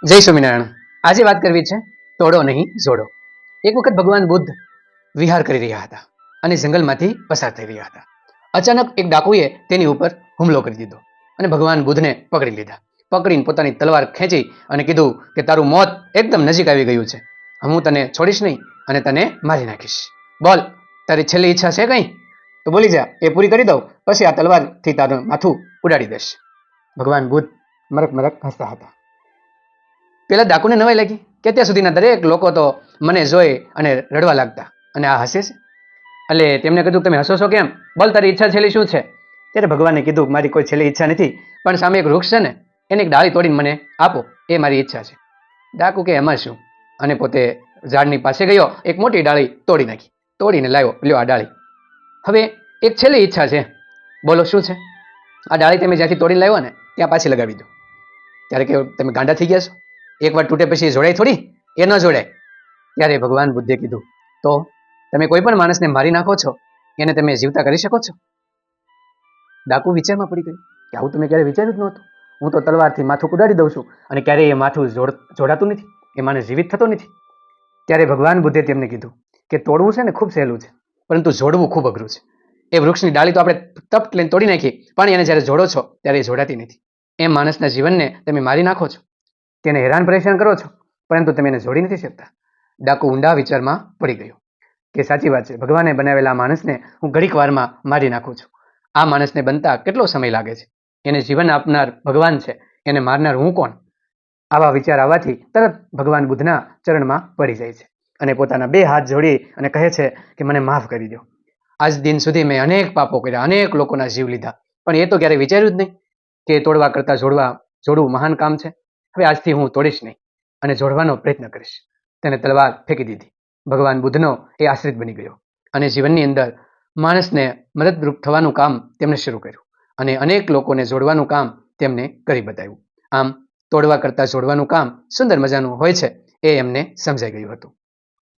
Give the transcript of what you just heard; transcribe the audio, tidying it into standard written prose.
જય સ્વામિનારાયણ. આજે વાત કરવી છે તોડો નહીં જોડો. એક વખત ભગવાન બુદ્ધ વિહાર કરી રહ્યા હતા અને જંગલમાંથી પસાર થઈ રહ્યા હતા. અચાનક એક ડાકુએ તેની ઉપર હુમલો કરી દીધો અને ભગવાન બુદ્ધને પકડી લીધા. પકડીને પોતાની તલવાર ખેંચી અને કીધું કે તારું મોત એકદમ નજીક આવી ગયું છે. હું તને છોડીશ નહીં અને તને મારી નાખીશ. બોલ, તારી છેલ્લી ઈચ્છા છે કઈ? તો બોલી જા, એ પૂરી કરી દઉં, પછી આ તલવારથી તારું માથું ઉડાડી દઈશ. ભગવાન બુદ્ધ મરક મરક હસતા હતા. પેલા ડાકુને નવાઈ લાગી કે ત્યાં સુધીના દરેક લોકો તો મને જોઈ અને રડવા લાગતા અને આ હસે છે. એટલે તેમને કીધું તમે હસો છો કેમ? બોલ, તારી ઈચ્છા છેલ્લી શું છે? ત્યારે ભગવાને કીધું મારી કોઈ છેલ્લી ઈચ્છા નથી, પણ સામે એક વૃક્ષ છે ને એની એક ડાળી તોડીને મને આપો, એ મારી ઈચ્છા છે. ડાકુ કે એમાં શું? અને પોતે ઝાડની પાસે ગયો, એક મોટી ડાળી તોડી નાખી, તોડીને લાવ્યો, લ્યો આ ડાળી. હવે એક છેલ્લી ઈચ્છા છે, બોલો શું છે? આ ડાળી તમે જ્યાંથી તોડીને લાવ્યો ને ત્યાં પાછી લગાવી દો. ત્યારે કે તમે ગાંડા થઈ ગયા છો? એકવાર તૂટે પછી જોડાય થોડી? એ ન જોડાય. ત્યારે ભગવાન બુદ્ધે કીધું તો તમે કોઈ પણ માણસને મારી નાખો છો, એને તમે જીવતા કરી શકો છો? ડાકુ વિચારમાં પડી ગયો કે આવું તમે ક્યારે વિચાર્યું જ નહોતું. હું તો તલવારથી માથું ઉડાડી દઉં છું અને ક્યારેય એ માથું જોડાતું નથી, એ માણસ જીવિત થતો નથી. ત્યારે ભગવાન બુદ્ધે તેમને કીધું કે તોડવું છે ને ખૂબ સહેલું છે, પરંતુ જોડવું ખૂબ અઘરું છે. એ વૃક્ષની ડાળી તો આપણે તપ લઈને તોડી નાખી, પણ એને જ્યારે જોડો છો ત્યારે એ જોડાતી નથી. એમ માણસના જીવનને તમે મારી નાખો છો, તેને હેરાન પરેશાન કરો છો, પરંતુ તમે એને જોડી નથી શકતા. ડાકુ ઊંડા વિચારમાં પડી ગયો કે સાચી વાત છે, ભગવાને બનાવેલા માણસને હું ઘડીક વારમાં મારી નાખું છું. આ માણસને બનતા કેટલો સમય લાગે છે? એને જીવન આપનાર ભગવાન છે, એને મારનાર હું કોણ? આવા વિચાર આવવાથી તરત ભગવાન બુદ્ધના ચરણમાં પડી જાય છે અને પોતાના બે હાથ જોડી અને કહે છે કે મને માફ કરી દો. આજ દિન સુધી મેં અનેક પાપો કર્યા, અનેક લોકોના જીવ લીધા, પણ એ તો ક્યારેય વિચાર્યું જ નહીં કે તોડવા કરતાં જોડવું મહાન કામ છે. હવે આજથી હું તોડીશ નહીં અને જોડવાનો પ્રયત્ન કરીશ. તેને તલવાર ફેંકી દીધી. ભગવાન બુદ્ધનો એ આશ્રિત બની ગયો અને જીવનની અંદર માણસને મદદરૂપ થવાનું કામ તેમણે શરૂ કર્યું અને અનેક લોકોને જોડવાનું કામ તેમને કરી બતાવ્યું. આમ તોડવા કરતાં જોડવાનું કામ સુંદર મજાનું હોય છે, એ એમને સમજાઈ ગયું હતું.